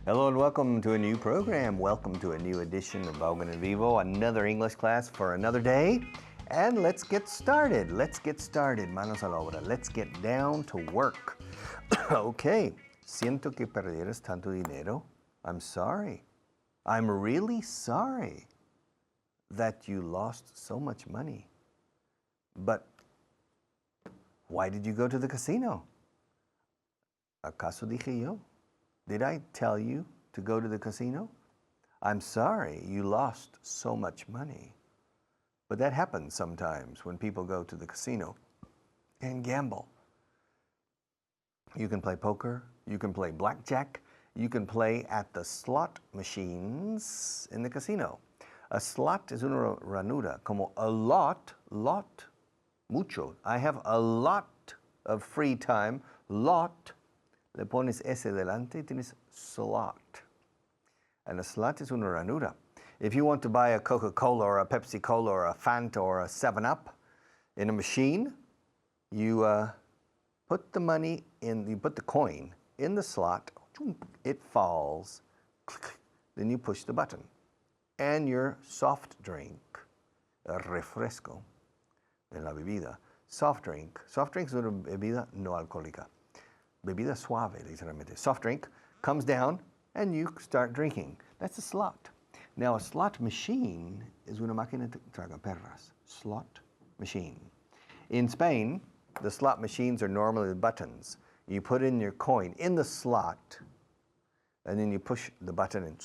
Hello and welcome to a new program. Welcome to a new edition of Vaughan and Vivo, another English class for another day. And let's get started. Let's get started. Manos a la obra. Let's get down to work. Okay. Siento que perdieras tanto dinero. I'm sorry. I'm really sorry that you lost so much money. But why did you go to the casino? ¿Acaso dije yo? Did I tell you to go to the casino? I'm sorry you lost so much money. But that happens sometimes when people go to the casino and gamble. You can play poker, you can play blackjack, you can play at the slot machines in the casino. A slot es una ranura, como a lot, mucho. I have a lot of free time, lot. Le pones S delante y tienes slot. And a slot es una ranura. If you want to buy a Coca-Cola or a Pepsi-Cola or a Fanta or a 7-Up in a machine, you put the money in, you put the coin in the slot, it falls, then you push the button. And your soft drink, refresco, en la bebida, soft drink es una bebida no alcohólica. Bebida suave, literalmente. Soft drink comes down and you start drinking. That's a slot. Now a slot machine is una máquina de tragaperras. Slot machine. In Spain, the slot machines are normally buttons. You put in your coin in the slot and then you push the button and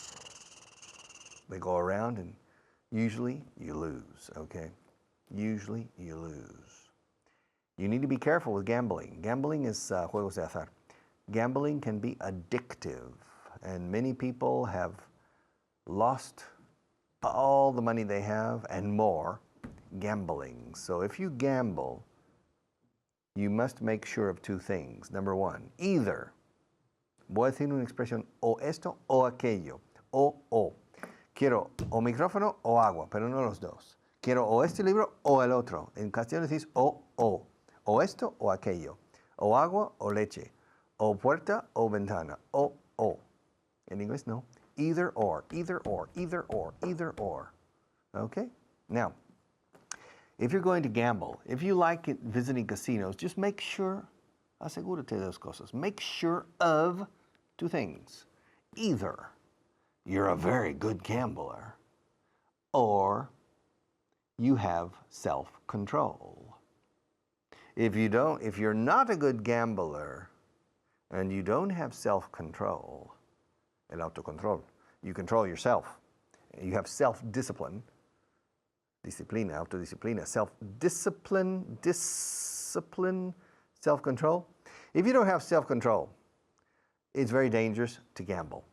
they go around and usually you lose, okay? Usually you lose. You need to be careful with gambling. Gambling is juegos de azar. Gambling can be addictive, and many people have lost all the money they have and more gambling. So if you gamble, you must make sure of two things. Number one, either, voy a decir una expresión, o esto o aquello, o. Quiero o micrófono o agua, pero no los dos. Quiero o este libro o el otro. En castellano decís o. O esto o aquello. O agua o leche. O puerta o ventana. O. In English, no. Either or. Okay? Now, if you're going to gamble, if you like visiting casinos, just make sure, asegúrate de dos cosas. Make sure of two things. Either you're a very good gambler, or you have self-control. If you're not a good gambler and you don't have self-control, el autocontrol, you control yourself, you have self-discipline, disciplina, autodisciplina, self-discipline, self-control. If you don't have self-control, it's very dangerous to gamble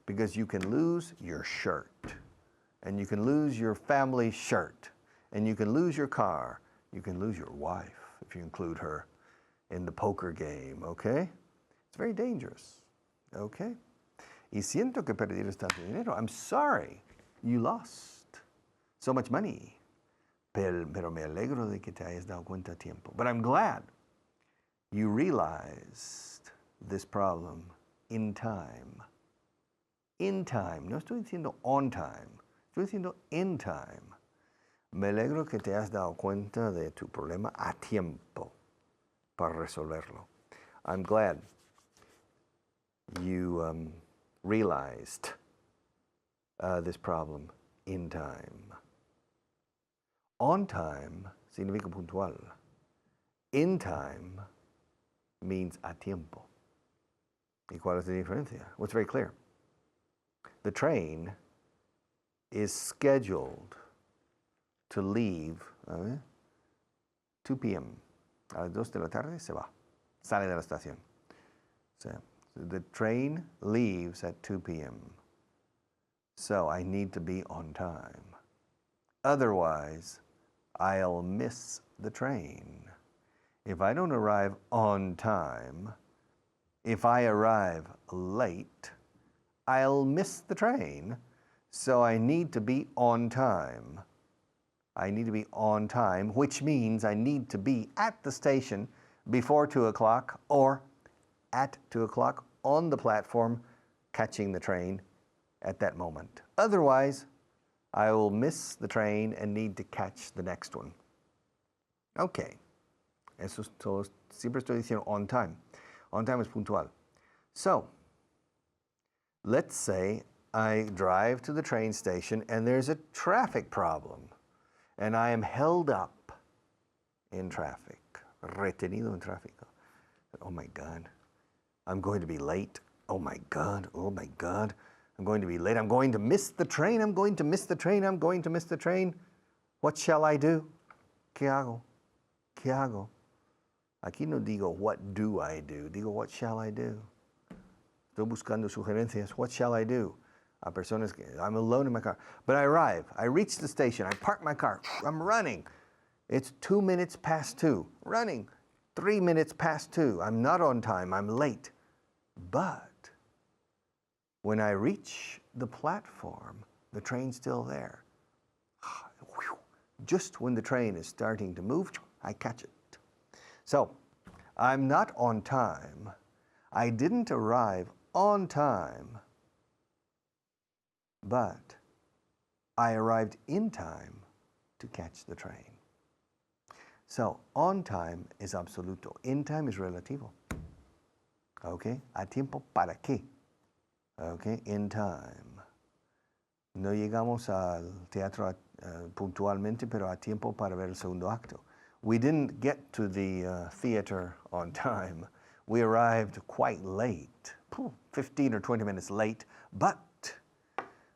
because you can lose your shirt and you can lose your family shirt and you can lose your car, you can lose your wife if you include her in the poker game, okay? It's very dangerous, okay? Y siento que perdieras tanto dinero. I'm sorry you lost so much money. Pero me alegro de que te hayas dado cuenta a tiempo. But I'm glad you realized this problem in time. In time. No estoy diciendo on time. Estoy diciendo in time. Me alegro que te has dado cuenta de tu problema a tiempo para resolverlo. I'm glad you realized this problem in time. On time significa puntual. In time means a tiempo. ¿Y cuál es la diferencia? Well, it's very clear. The train is scheduled to leave 2 p.m. A las 2 de la tarde se va. Sale de la estación. So the train leaves at 2 p.m. So I need to be on time. Otherwise, I'll miss the train. If I don't arrive on time, if I arrive late, I'll miss the train. So I need to be on time. I need to be on time, which means I need to be at the station before 2 o'clock or at 2 o'clock on the platform catching the train at that moment. Otherwise, I will miss the train and need to catch the next one. Okay. Eso es todo. Siempre estoy diciendo on time. On time es puntual. So, let's say I drive to the train station and there's a traffic problem and I am held up in traffic. Retenido en tráfico. Oh my God. I'm going to be late. Oh my God. Oh my God. I'm going to be late. I'm going to miss the train. I'm going to miss the train. I'm going to miss the train. What shall I do? ¿Qué hago? ¿Qué hago? Aquí no digo what do I do. Digo what shall I do. Estoy buscando sugerencias. What shall I do? A personas que I'm alone in my car. But I arrive. I reach the station. I park my car. I'm running. It's 2 minutes past 2. Running. 3 minutes past 2. I'm not on time. I'm late. But when I reach the platform, the train's still there. Just when the train is starting to move, I catch it. So, I'm not on time. I didn't arrive on time, but I arrived in time to catch the train. So, on time is absoluto. In time is relativo. Okay? A tiempo para qué? Okay? In time. No llegamos al teatro puntualmente, pero a tiempo para ver el segundo acto. We didn't get to the theater on time. We arrived quite late, 15 or 20 minutes late, but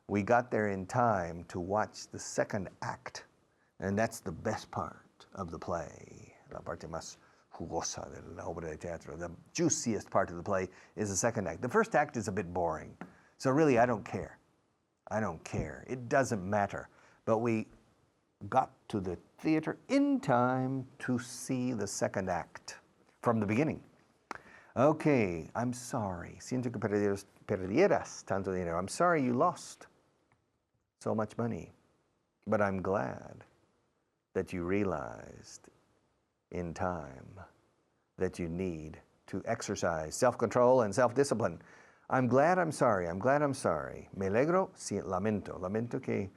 we got there in time to watch the second act, and that's the best part of the play, la parte más jugosa de la obra de teatro. The juiciest part of the play is the second act. The first act is a bit boring, so really I don't care. I don't care. It doesn't matter. But we got to the theater in time to see the second act from the beginning. Okay, I'm sorry. Siento que perdieras tanto dinero. I'm sorry you lost so much money. But I'm glad that you realized in time that you need to exercise self-control and self-discipline. I'm glad I'm sorry. I'm glad I'm sorry. Me alegro, sí, lamento. Lamento que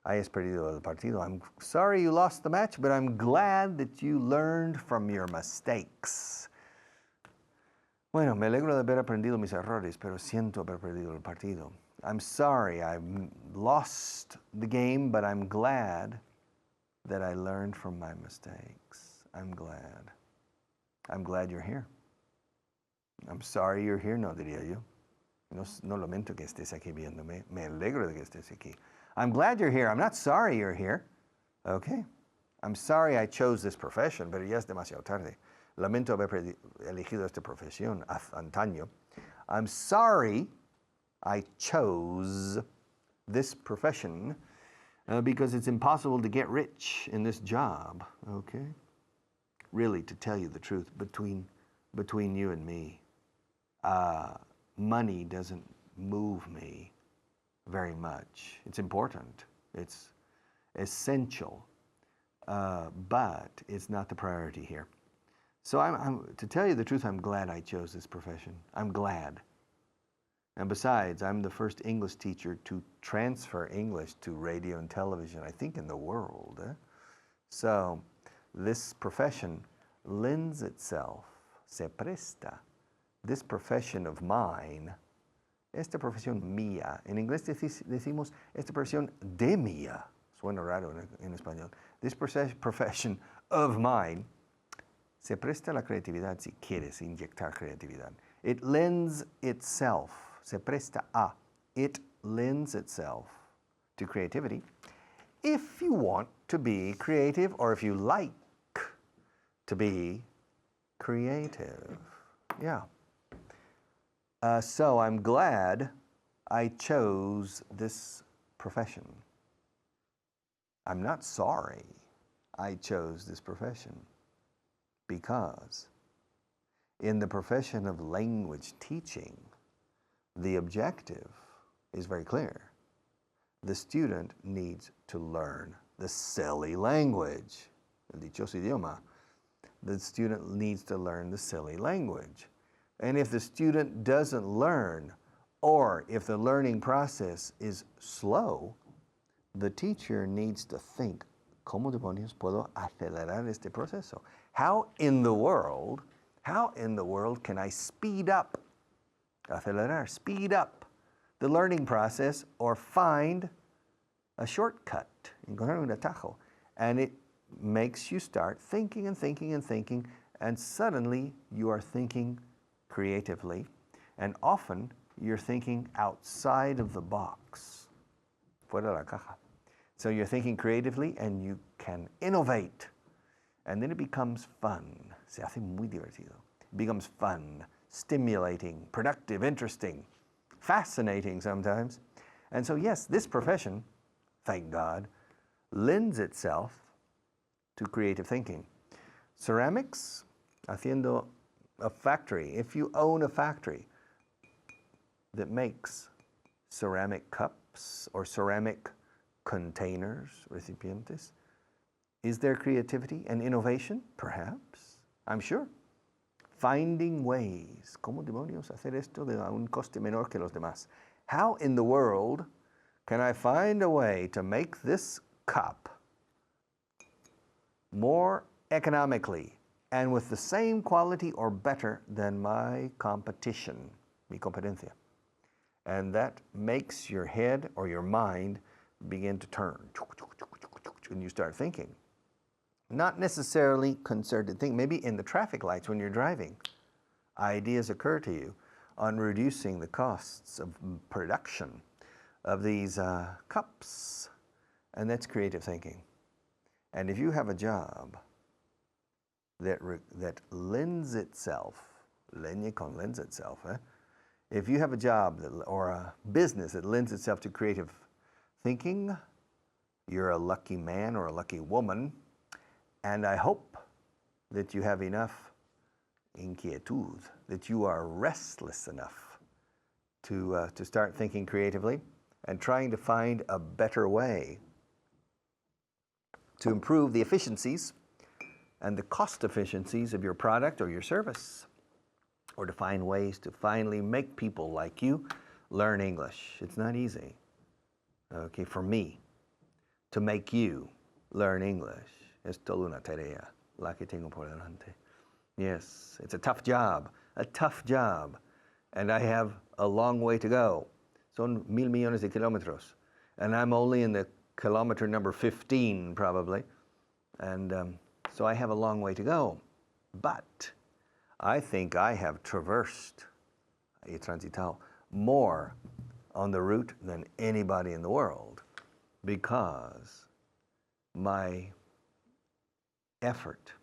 hayas perdido el partido. I'm sorry you lost the match, but I'm glad that you learned from your mistakes. Bueno, me alegro de haber aprendido mis errores, pero siento haber perdido el partido. I'm sorry I lost the game, but I'm glad that I learned from my mistakes. I'm glad. I'm glad you're here. I'm sorry you're here, no diría yo. No lamento que estés aquí viéndome. Me alegro de que estés aquí. I'm glad you're here. I'm not sorry you're here. Okay? I'm sorry I chose this profession, pero ya es demasiado tarde. Lamento haber elegido esta profesión antaño. I'm sorry I chose this profession because it's impossible to get rich in this job. Okay? Really, to tell you the truth, between you and me, money doesn't move me very much. It's important. It's essential, but it's not the priority here. So to tell you the truth, I'm glad I chose this profession. I'm glad. And besides, I'm the first English teacher to transfer English to radio and television, I think, in the world. So this profession lends itself, se presta. This profession of mine, esta profesión mía, en inglés decimos esta profesión de mía, suena raro en español. This profession of mine se presta a la creatividad si quieres inyectar creatividad. It lends itself, se presta a, it lends itself to creativity. If you want to be creative or if you like to be creative. Yeah. So I'm glad I chose this profession. I'm not sorry I chose this profession because in the profession of language teaching, the objective is very clear. The student needs to learn the silly language, el dichoso idioma. The student needs to learn the silly language. And if the student doesn't learn Or if the learning process is slow, the teacher needs to think, ¿cómo demonios puedo acelerar este proceso? How in the world can I speed up, acelerar, speed up the learning process or find a shortcut, encontrar un atajo? And it makes you start thinking and thinking and thinking, and suddenly you are thinking creatively, and often you're thinking outside of the box, fuera de la caja. So you're thinking creatively and you can innovate. And then it becomes fun. Se hace muy divertido. It becomes fun, stimulating, productive, interesting, fascinating sometimes. And so yes, this profession, thank God, lends itself to creative thinking. Ceramics, haciendo a factory. If you own a factory that makes ceramic cups or ceramic containers, recipientes, is there creativity and innovation? Perhaps. I'm sure. Finding ways. ¿Cómo demonios hacer esto de un coste menor que los demás? How in the world can I find a way to make this cup more economically and with the same quality or better than my competition, mi competencia? And that makes your head or your mind begin to turn. And you start thinking. Not necessarily concerted thinking. Maybe in the traffic lights when you're driving, ideas occur to you on reducing the costs of production of these cups. And that's creative thinking. And if you have a job that lends itself, lends itself, if you have a job or a business that lends itself to creative thinking, you're a lucky man or a lucky woman. And I hope that you have enough inquietud, that you are restless enough to start thinking creatively and trying to find a better way to improve the efficiencies and the cost efficiencies of your product or your service, or to find ways to finally make people like you learn English. It's not easy, okay, for me to make you learn English. Es toda una tarea la que tengo por delante. Yes, it's a tough job, and I have a long way to go. Son 1,000 millones de kilómetros, and I'm only in the kilometer number 15 probably, and so I have a long way to go. But I think I have traversed, transitado, more on the route than anybody in the world, because my effort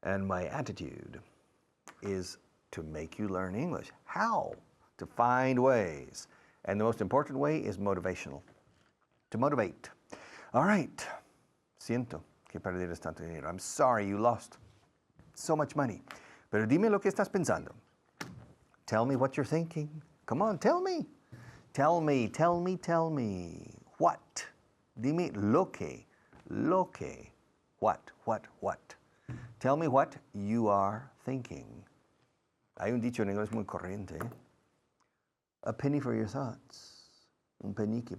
and my attitude is to make you learn English. How? To find ways. And the most important way is motivational. To motivate. All right. Siento que perdieras tanto dinero. I'm sorry you lost so much money. Pero dime lo que estás pensando. Tell me what you're thinking. Come on, tell me. Tell me. What? Dime lo que. What? Tell me what you are thinking. Hay un dicho en inglés muy corriente. A penny for your thoughts. Un penique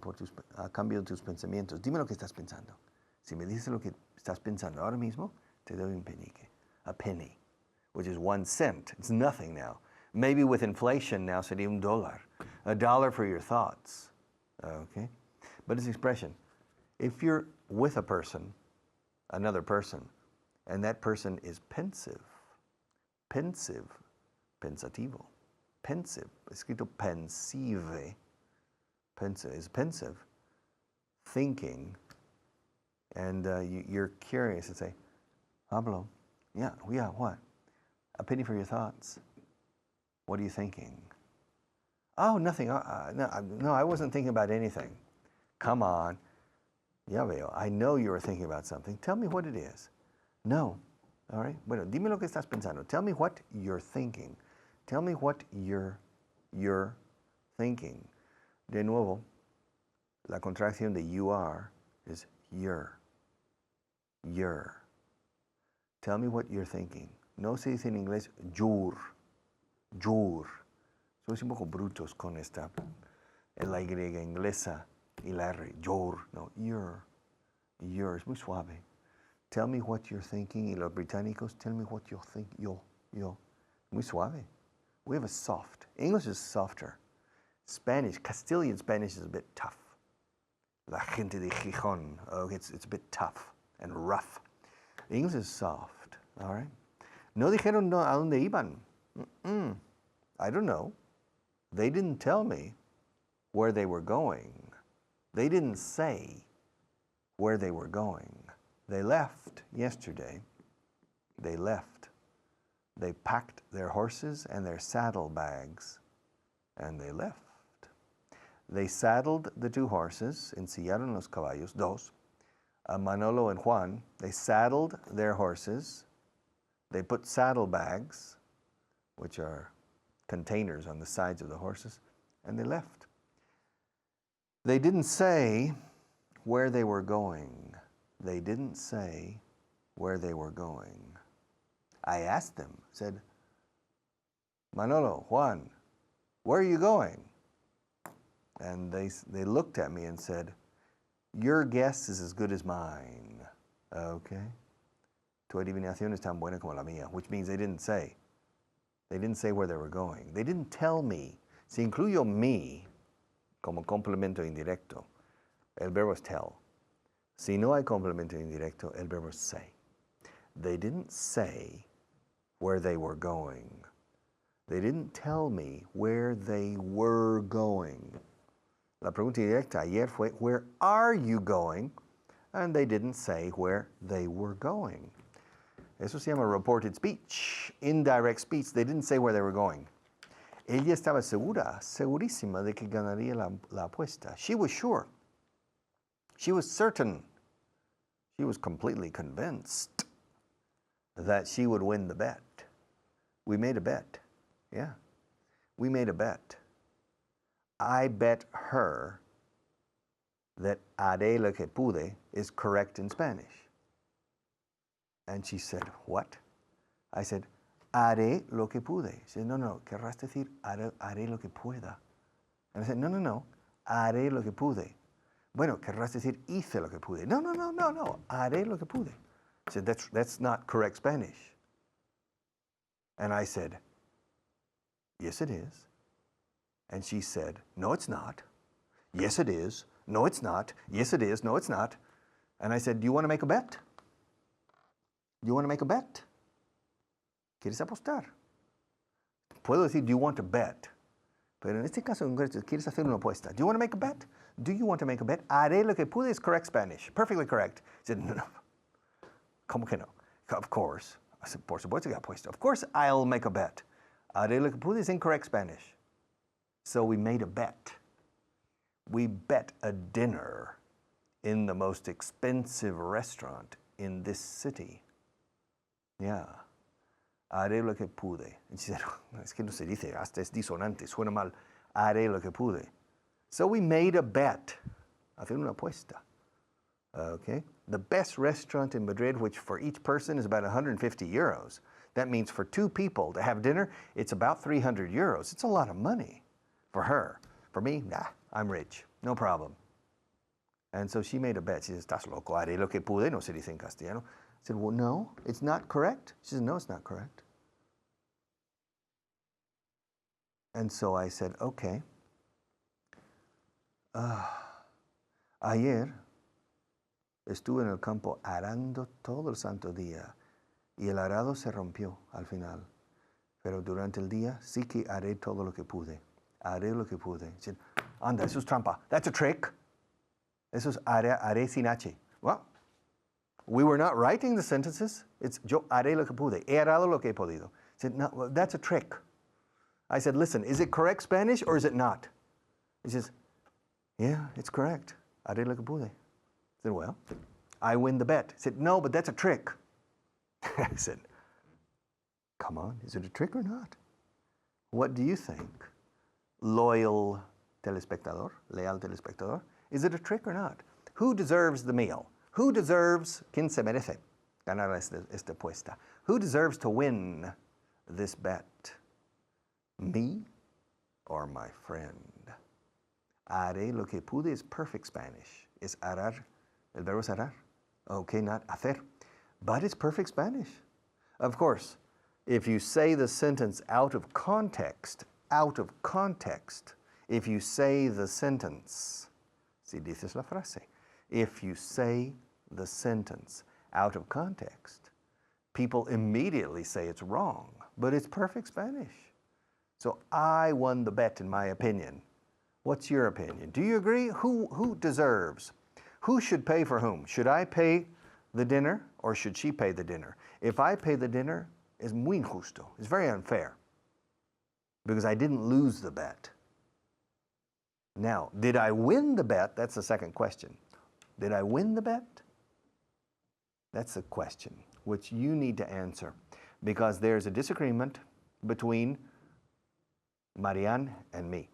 a cambio de tus pensamientos. Dime lo que estás pensando. Si me dices lo que estás pensando ahora mismo, te doy un penique. A penny, which is 1 cent. It's nothing now. Maybe with inflation now sería $1. $1 for your thoughts. Okay? But it's expression. If you're with a person, another person, and that person is pensive, pensativo, pensive, escrito pensive, pensive is pensive, thinking, and you're curious and say, Pablo, yeah, what? A penny for your thoughts. What are you thinking? Oh, nothing. No, I wasn't thinking about anything. Come on. Ya veo. I know you were thinking about something. Tell me what it is. No. All right. Bueno, dime lo que estás pensando. Tell me what you're thinking. Tell me what you're thinking. De nuevo, la contracción de you are is you're. Tell me what you're thinking. No se dice en inglés you're. Somos un poco brutos con esta, la Y inglesa y la R. Your, no, your. Your, es muy suave. Tell me what you're thinking. Y los británicos, tell me what you're thinking. Yo. Muy suave. We have a soft. English is softer. Spanish, Castilian Spanish is a bit tough. La gente de Gijón, it's a bit tough and rough. English is soft, all right? No dijeron no, a dónde iban. I don't know. They didn't tell me where they were going. They didn't say where they were going. They left yesterday. They left. They packed their horses and their saddlebags, and they left. They saddled the two horses, ensillaron los caballos, dos. Manolo and Juan, they saddled their horses. They put saddlebags, which are containers on the sides of the horses, and they left. They didn't say where they were going. They didn't say where they were going. I asked them, said, Manolo, Juan, where are you going? And they looked at me and said, your guess is as good as mine. Okay? Tu adivinación es tan buena como la mía, which means they didn't say. They didn't say where they were going. They didn't tell me. Si incluyo me como complemento indirecto, el verbo es tell. Si no hay complemento indirecto, el verbo es say. They didn't say where they were going. They didn't tell me where they were going. La pregunta directa ayer fue, where are you going? And they didn't say where they were going. Eso se llama reported speech, indirect speech. They didn't say where they were going. Ella estaba segura, segurísima de que ganaría la apuesta. She was sure. She was certain. She was completely convinced that she would win the bet. We made a bet. Yeah. We made a bet. I bet her that haré lo que pude is correct in Spanish. And she said, what? I said, haré lo que pude. She said, no, querrás decir haré lo que pueda. And I said, no, haré lo que pude. Bueno, querrás decir hice lo que pude. No, haré lo que pude. She said, that's not correct Spanish. And I said, yes, it is. And she said, no, it's not. Yes, it is. No, it's not. Yes, it is. No, it's not. And I said, do you want to make a bet? Do you want to make a bet? ¿Quieres apostar? Puedo decir, do you want to bet? Pero en este caso, ¿quieres hacer una apuesta? Do you want to make a bet? Do you want to make a bet? Haré lo que pude is correct Spanish. Perfectly correct. I said, no. ¿Cómo que no? Of course. I said, por supuesto que apuesto. Of course I'll make a bet. Haré lo que pude is incorrect Spanish. So we made a bet. We bet a dinner in the most expensive restaurant in this city. Yeah. Haré lo que pude. And she said, es que no se dice, hasta es disonante, suena mal. Haré lo que pude. So we made a bet. Hacer una apuesta. Okay? The best restaurant in Madrid, which for each person is about 150 euros. That means for two people to have dinner, it's about 300 euros. It's a lot of money for her. For me, nah, I'm rich. No problem. And so she made a bet. She says, estás loco, haré lo que pude. No se dice en castellano. I said, well, no, it's not correct. She said, no, it's not correct. And so I said, okay. Ayer estuve en el campo arando todo el santo día y el arado se rompió al final. Pero durante el día sí que haré todo lo que pude. Haré lo que pude. She said, anda, eso es trampa. That's a trick. Eso es haré sin H. Well, we were not writing the sentences. It's yo haré lo que pude. He harado lo que he podido. She said, no, well, that's a trick. I said, listen, is it correct Spanish or is it not? He says, yeah, it's correct. Haré lo que pude. I said, well, I win the bet. He said, no, but that's a trick. I said, come on, is it a trick or not? What do you think? Loyal telespectador, leal telespectador, is it a trick or not? Who deserves the meal? Who deserves, ¿quién se merece ganar esta apuesta? Who deserves to win this bet? Me or my friend. Haré lo que pude is perfect Spanish. Es hará, el verbo es hará. Okay, not hacer. But it's perfect Spanish. Of course, if you say the sentence out of context, if you say the sentence, si dices la frase, if you say the sentence out of context, people immediately say it's wrong, but it's perfect Spanish. So I won the bet in my opinion. What's your opinion? Do you agree? Who deserves? Who should pay for whom? Should I pay the dinner or should she pay the dinner? If I pay the dinner, it's muy injusto. It's very unfair because I didn't lose the bet. Now, did I win the bet? That's the second question. Did I win the bet? That's the question which you need to answer because there's a disagreement between Marianne and me.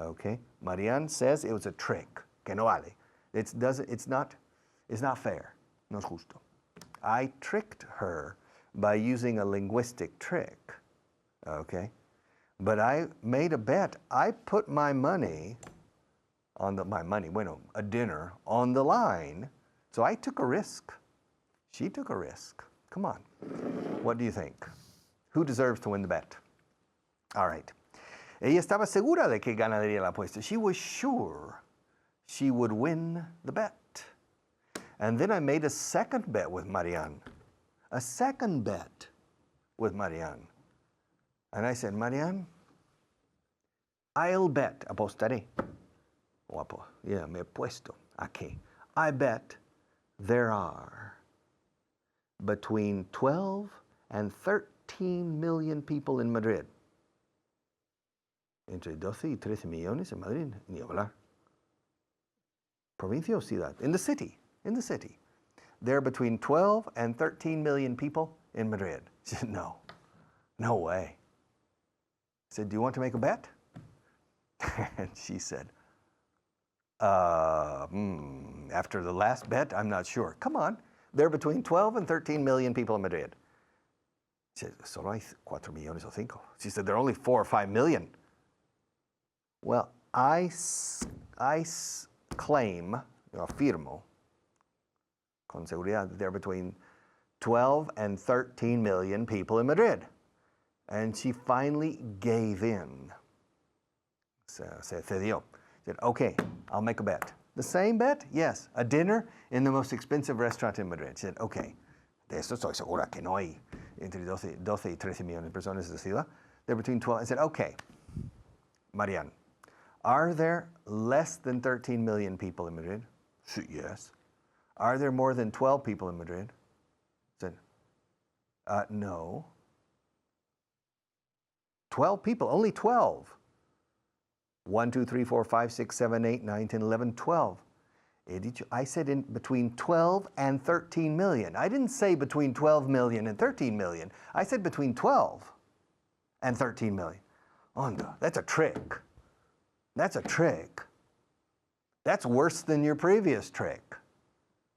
Okay? Marianne says it was a trick. Que no vale. It's not fair. No es justo. I tricked her by using a linguistic trick. Okay? But I made a bet. I put my money on a dinner on the line. So I took a risk. She took a risk. Come on. What do you think? Who deserves to win the bet? All right. Ella estaba segura de que ganaría la apuesta. She was sure she would win the bet. And then I made a second bet with Marianne. A second bet with Marianne. And I said, Marianne, I'll bet, apostaré. Yeah, me he puesto aquí. I bet there are between 12 and 13 million people in Madrid. Entre 12 y 13 millones en Madrid, ni hablar. Provincia o ciudad? In the city. There are between 12 and 13 million people in Madrid. She said, no way. I said, do you want to make a bet? And she said, after the last bet, I'm not sure. Come on. There are between 12 and 13 million people in Madrid. She said, solo hay 4 millones o 5. She said, there are only 4 or 5 million. Well, I claim, afirmo, con seguridad, that there are between 12 and 13 million people in Madrid. And she finally gave in. Se cedió. Said, okay, I'll make a bet. The same bet? Yes. A dinner in the most expensive restaurant in Madrid. She said, okay, de esto estoy segura que no hay entre 12 y 13 millones de personas en la ciudad. They're between 12. I said, okay, Marianne, are there less than 13 million people in Madrid? Yes. Are there more than 12 people in Madrid? I said, no. 12 people, only 12. 1, 2, 3, 4, 5, 6, 7, 8, 9, 10, 11, 12. I said in between 12 and 13 million. I didn't say between 12 million and 13 million. I said between 12 and 13 million. Onda, that's a trick. That's a trick. That's worse than your previous trick.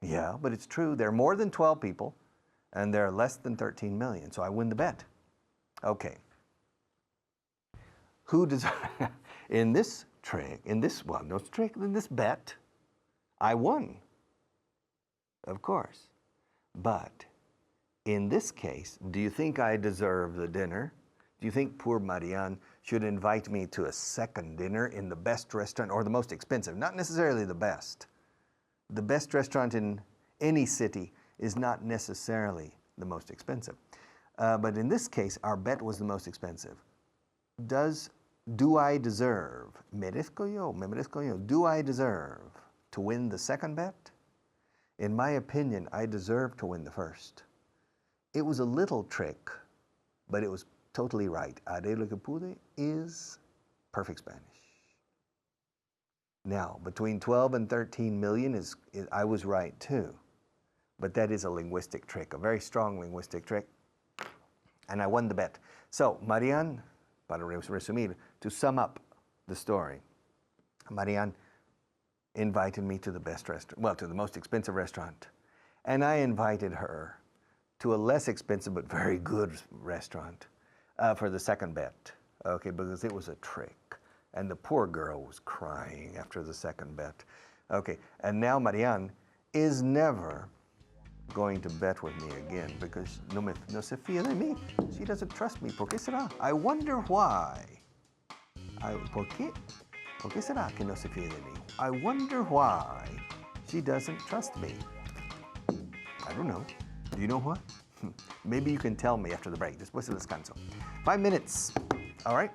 Yeah, but it's true. There are more than 12 people, and there are less than 13 million, so I win the bet. Okay. Who does... In this trick, in this bet, I won, of course. But in this case, do you think I deserve the dinner? Do you think poor Marianne should invite me to a second dinner in the best restaurant or the most expensive? Not necessarily the best. The best restaurant in any city is not necessarily the most expensive. But in this case, our bet was the most expensive. Do I deserve, merezco yo, me merezco yo, do I deserve to win the second bet? In my opinion, I deserve to win the first. It was a little trick, but it was totally right. Haré lo que pude is perfect Spanish. Now, between 12 and 13 million I was right too. But that is a linguistic trick, a very strong linguistic trick. And I won the bet. So, Marianne, para resumir, to sum up the story, Marianne invited me to the best restaurant, well, to the most expensive restaurant. And I invited her to a less expensive but very good restaurant for the second bet. Okay, because it was a trick. And the poor girl was crying after the second bet. Okay, and now Marianne is never going to bet with me again because no se fía de mí. She doesn't trust me. ¿Por qué será? I wonder why. ¿Por qué? ¿Por qué será que no se fía de mí? I wonder why she doesn't trust me. I don't know. Do you know what? Maybe you can tell me after the break. Después del descanso. 5 minutes. All right?